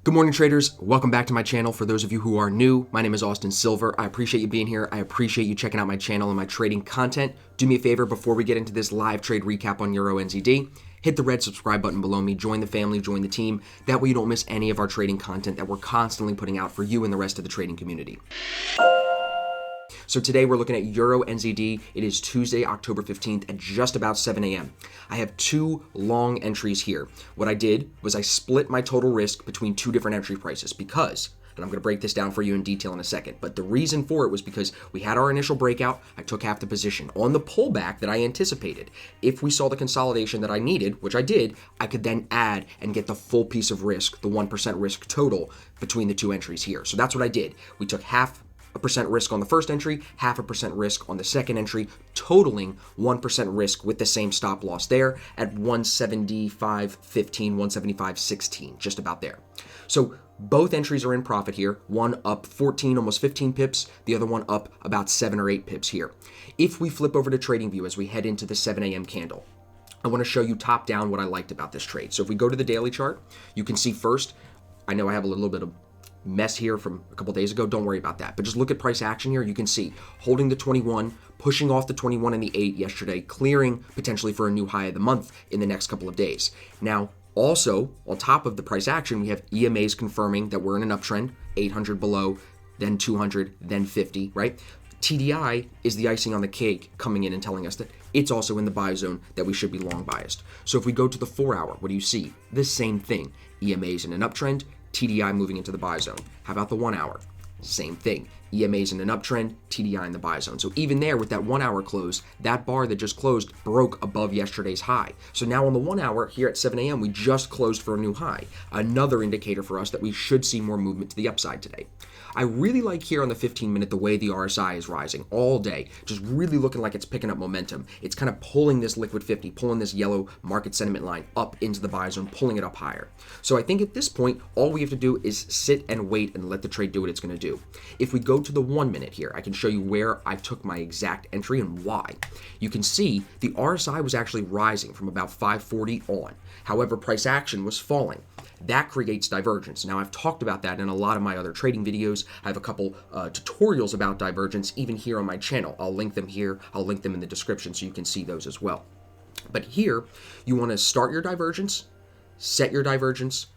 Good morning, traders. Welcome back to my channel. For those of you who are new, my name is Austin Silver. I appreciate you being here. I appreciate you checking out my channel and my trading content. Do me a favor before we get into this live trade recap on EurNzd. Hit the red subscribe button below me. Join the family, join the team. That way you don't miss any of our trading content that we're constantly putting out for you and the rest of the trading community. So today we're looking at EurNzd. It is Tuesday, October 15th at just about 7 a.m. I have two long entries here. What I did was I split my total risk between two different entry prices because, and I'm going to break this down for you in detail in a second, but the reason for it was because we had our initial breakout. I took half the position. On the pullback that I anticipated, if we saw the consolidation that I needed, which I did, I could then add and get the full piece of risk, the 1% risk total between the two entries here. So that's what I did. We took 0.5% risk on the first entry, 0.5% risk on the second entry, totaling 1% risk with the same stop loss there at 175.15, 175.16, just about there. So both entries are in profit here, one up 14, almost 15 pips, the other one up about 7 or 8 pips here. If we flip over to TradingView as we head into the 7 a.m. candle, I want to show you top down what I liked about this trade. So if we go to the daily chart, you can see first, I know I have a little bit of mess here from a couple days ago. Don't worry about that. But just look at price action here. You can see holding the 21, pushing off the 21 and the 8 yesterday, clearing potentially for a new high of the month in the next couple of days. Now, also on top of the price action, we have EMAs confirming that we're in an uptrend, 800 below, then 200, then 50, right? TDI is the icing on the cake coming in and telling us that it's also in the buy zone, that we should be long biased. So if we go to the 4 hour, what do you see? The same thing. EMAs in an uptrend, TDI moving into the buy zone. How about the 1 hour? Same thing. EMAs in an uptrend, TDI in the buy zone. So even there with that 1 hour close, that bar that just closed broke above yesterday's high. So now on the 1 hour here at 7 a.m., we just closed for a new high. Another indicator for us that we should see more movement to the upside today. I really like here on the 15-minute the way the RSI is rising all day, just really looking like it's picking up momentum. It's kind of pulling this liquid 50, pulling this yellow market sentiment line up into the buy zone, pulling it up higher. So I think at this point, all we have to do is sit and wait and let the trade do what it's going to do. If we go to the 1 minute here, I can show you where I took my exact entry and why. You can see the RSI was actually rising from about 540 on. However, price action was falling. That creates divergence. Now, I've talked about that in a lot of my other trading videos. I have a couple tutorials about divergence even here on my channel. I'll link them here. I'll link them in the description so you can see those as well. But here, you want to start your divergence, set your divergence,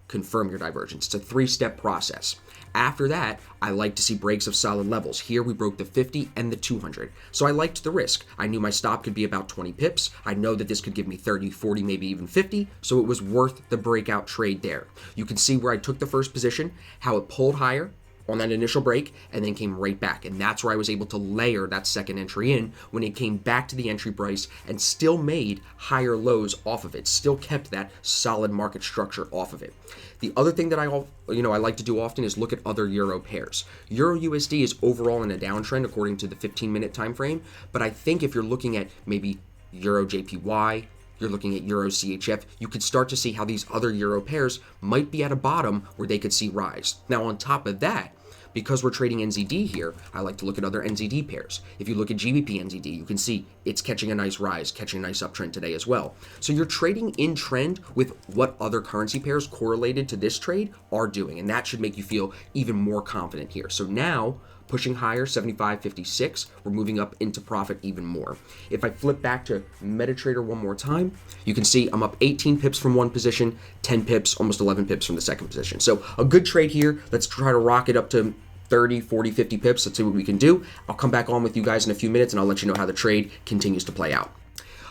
confirm your divergence. It's a 3-step process. After that, I like to see breaks of solid levels. Here we broke the 50 and the 200. So I liked the risk. I knew my stop could be about 20 pips. I know that this could give me 30, 40, maybe even 50. So it was worth the breakout trade there. You can see where I took the first position, how it pulled higher on that initial break and then came right back. And that's where I was able to layer that second entry in when it came back to the entry price and still made higher lows off of it, still kept that solid market structure off of it. The other thing that I like to do often is look at other euro pairs. EURUSD is overall in a downtrend according to the 15-minute time frame, but I think if you're looking at maybe Euro JPY, you're looking at Euro CHF, you could start to see how these other euro pairs might be at a bottom where they could see rise. Now on top of that, because we're trading NZD here, I like to look at other NZD pairs. If you look at GBP NZD, you can see it's catching a nice rise, catching a nice uptrend today as well. So you're trading in trend with what other currency pairs correlated to this trade are doing, and that should make you feel even more confident here. So now, pushing higher, 75.56, we're moving up into profit even more. If I flip back to MetaTrader one more time, you can see I'm up 18 pips from one position, 10 pips, almost 11 pips from the second position. So a good trade here. Let's try to rock it up to 30, 40, 50 pips. Let's see what we can do. I'll come back on with you guys in a few minutes and I'll let you know how the trade continues to play out.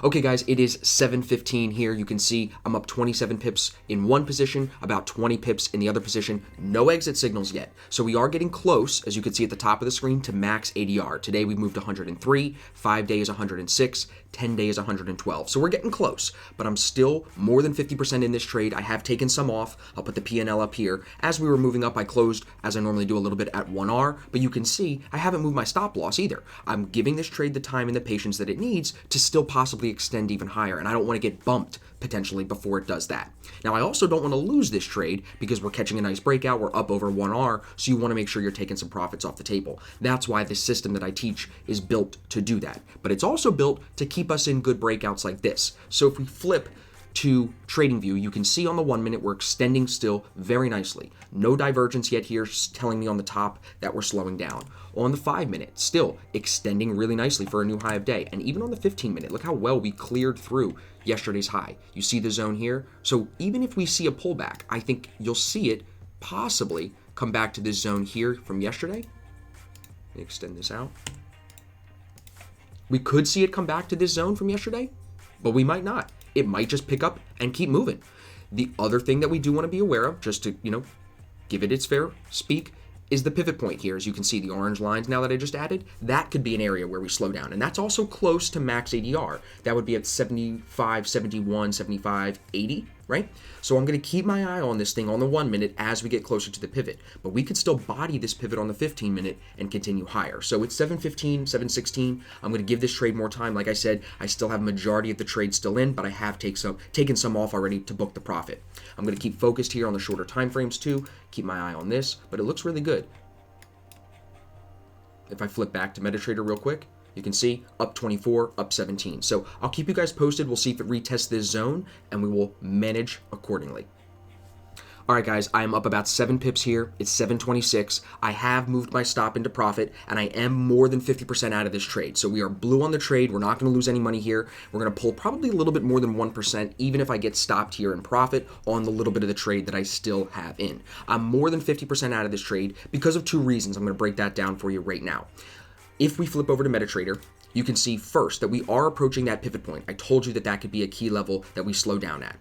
Okay guys, it is 7:15 here. You can see I'm up 27 pips in one position, about 20 pips in the other position. No exit signals yet. So we are getting close, as you can see at the top of the screen, to max ADR. Today we moved 103, 5 days 106, 10 days 112. So we're getting close, but I'm still more than 50% in this trade. I have taken some off. I'll put the P&L up here. As we were moving up, I closed, as I normally do, a little bit at 1R, but you can see I haven't moved my stop loss either. I'm giving this trade the time and the patience that it needs to still possibly extend even higher, and I don't want to get bumped potentially before it does that. Now, I also don't want to lose this trade because we're catching a nice breakout. We're up over 1R, so you want to make sure you're taking some profits off the table. That's why the system that I teach is built to do that. But it's also built to keep us in good breakouts like this. So if we flip to TradingView, you can see on the 1 minute we're extending still very nicely. No divergence yet here, telling me on the top that we're slowing down. On the 5 minute, still extending really nicely for a new high of day. And even on the 15 minute, look how well we cleared through yesterday's high. You see the zone here? So even if we see a pullback, I think you'll see it possibly come back to this zone here from yesterday. Let me extend this out. We could see it come back to this zone from yesterday, but we might not. It might just pick up and keep moving. The other thing that we do want to be aware of, just to, give it its fair speak, is the pivot point here. As you can see, the orange lines now that I just added, that could be an area where we slow down. And that's also close to max ADR. That would be at 75, 71, 75, 80, right? So I'm going to keep my eye on this thing on the 1 minute as we get closer to the pivot. But we could still body this pivot on the 15 minute and continue higher. So it's 7:15, 7:16. I'm going to give this trade more time. Like I said, I still have majority of the trade still in, but I have taken some off already to book the profit. I'm going to keep focused here on the shorter time frames too. Keep my eye on this, but it looks really good. If I flip back to MetaTrader real quick, you can see up 24, up 17. So I'll keep you guys posted. We'll see if it retests this zone and we will manage accordingly. All right, guys, I am up about 7 pips here. It's 7:26. I have moved my stop into profit, and I am more than 50% out of this trade. So we are blue on the trade. We're not going to lose any money here. We're going to pull probably a little bit more than 1%, even if I get stopped here in profit on the little bit of the trade that I still have in. I'm more than 50% out of this trade because of 2 reasons. I'm going to break that down for you right now. If we flip over to MetaTrader, you can see first that we are approaching that pivot point. I told you that that could be a key level that we slow down at.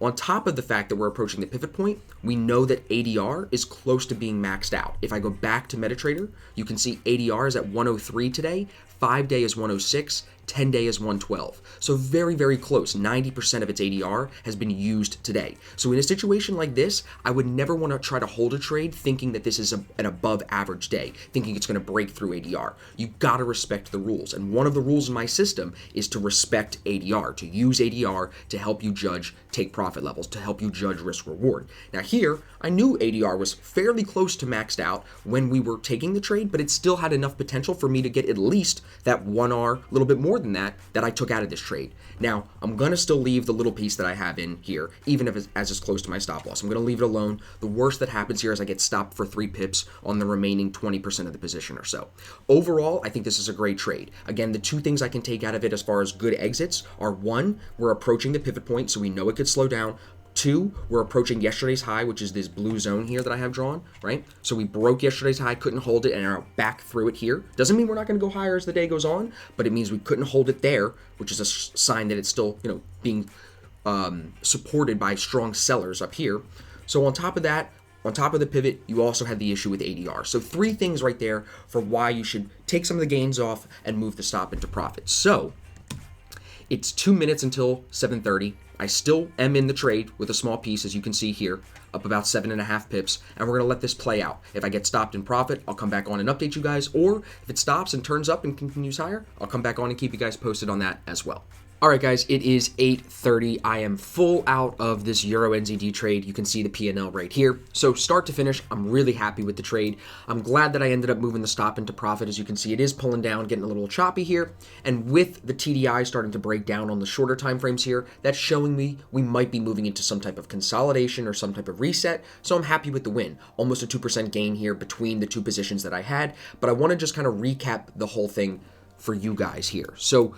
On top of the fact that we're approaching the pivot point, we know that ADR is close to being maxed out. If I go back to MetaTrader, you can see ADR is at 103 today, 5-day is 106, 10-day is 112. So very, very close. 90% of its ADR has been used today. So in a situation like this, I would never want to try to hold a trade thinking that this is an above average day, thinking it's going to break through ADR. You got to respect the rules. And one of the rules in my system is to respect ADR, to use ADR to help you judge take profit levels, to help you judge risk reward. Now here, I knew ADR was fairly close to maxed out when we were taking the trade, but it still had enough potential for me to get at least that 1R, a little bit more than that I took out of this trade. Now, I'm going to still leave the little piece that I have in here, even if it's close to my stop loss. I'm going to leave it alone. The worst that happens here is I get stopped for 3 pips on the remaining 20% of the position or so. Overall, I think this is a great trade. Again, the 2 things I can take out of it as far as good exits are 1, we're approaching the pivot point, so we know it could slow down. 2, we're approaching yesterday's high, which is this blue zone here that I have drawn, right? So we broke yesterday's high, couldn't hold it, and are back through it here. Doesn't mean we're not going to go higher as the day goes on, but it means we couldn't hold it there, which is a sign that it's still, being supported by strong sellers up here. So on top of that, on top of the pivot, you also had the issue with ADR. So 3 things right there for why you should take some of the gains off and move the stop into profit. So it's 2 minutes until 7:30. I still am in the trade with a small piece, as you can see here, up about 7.5 pips, and we're going to let this play out. If I get stopped in profit, I'll come back on and update you guys, or if it stops and turns up and continues higher, I'll come back on and keep you guys posted on that as well. All right, guys, it is 8:30. I am full out of this EurNzd trade. You can see the P&L right here. So start to finish, I'm really happy with the trade. I'm glad that I ended up moving the stop into profit. As you can see, it is pulling down, getting a little choppy here. And with the TDI starting to break down on the shorter time frames here, that's showing me we might be moving into some type of consolidation or some type of reset. So I'm happy with the win. Almost a 2% gain here between the 2 positions that I had. But I want to just kind of recap the whole thing for you guys here. So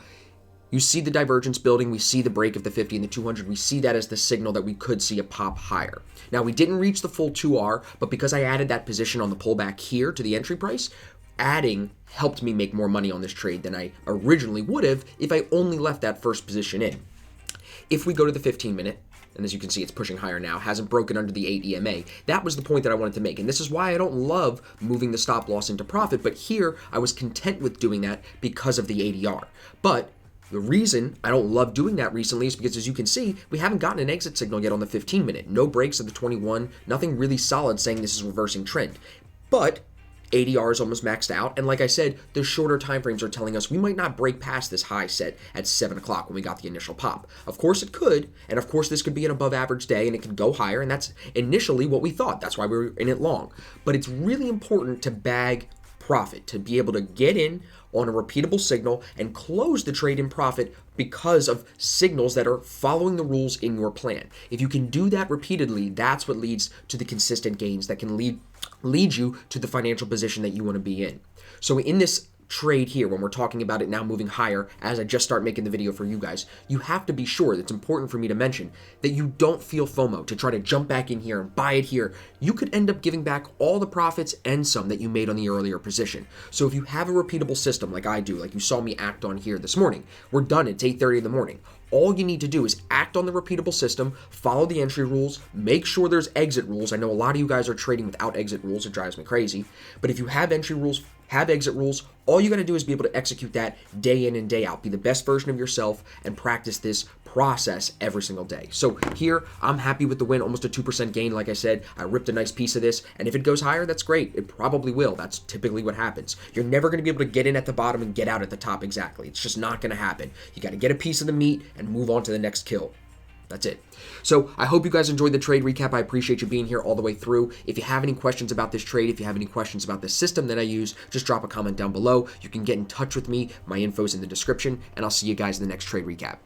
you see the divergence building, we see the break of the 50 and the 200, we see that as the signal that we could see a pop higher. Now, we didn't reach the full 2R, but because I added that position on the pullback here to the entry price, adding helped me make more money on this trade than I originally would have if I only left that first position in. If we go to the 15 minute, and as you can see, it's pushing higher now, hasn't broken under the 8 EMA. That was the point that I wanted to make, and this is why I don't love moving the stop loss into profit, but here I was content with doing that because of the ADR. But the reason I don't love doing that recently is because, as you can see, we haven't gotten an exit signal yet on the 15 minute. No breaks at the 21, nothing really solid saying this is reversing trend. But ADR is almost maxed out, and like I said, the shorter time frames are telling us we might not break past this high set at 7 o'clock when we got the initial pop. Of course it could, and of course this could be an above average day and it could go higher, and that's initially what we thought. That's why we were in it long. But it's really important to bag profit, to be able to get in on a repeatable signal and close the trade in profit because of signals that are following the rules in your plan. If you can do that repeatedly, that's what leads to the consistent gains that can lead you to the financial position that you want to be in. So in this trade here, when we're talking about it now moving higher, as I just start making the video for you guys, you have to be sure, it's important for me to mention, that you don't feel FOMO to try to jump back in here and buy it here. You could end up giving back all the profits and some that you made on the earlier position. So if you have a repeatable system like I do, like you saw me act on here this morning, we're done. It's 8:30 in the morning. All you need to do is act on the repeatable system, follow the entry rules, make sure there's exit rules. I know a lot of you guys are trading without exit rules. It drives me crazy. But if you have entry rules, have exit rules, all you got to do is be able to execute that day in and day out. Be the best version of yourself and practice this process every single day. So here, I'm happy with the win, almost a 2% gain. Like I said, I ripped a nice piece of this, and if it goes higher, that's great. It probably will. That's typically what happens. You're never going to be able to get in at the bottom and get out at the top exactly. It's just not going to happen. You got to get a piece of the meat and move on to the next kill. That's it. So I hope you guys enjoyed the trade recap. I appreciate you being here all the way through. If you have any questions about this trade, if you have any questions about the system that I use, just drop a comment down below. You can get in touch with me. My info's in the description, and I'll see you guys in the next trade recap.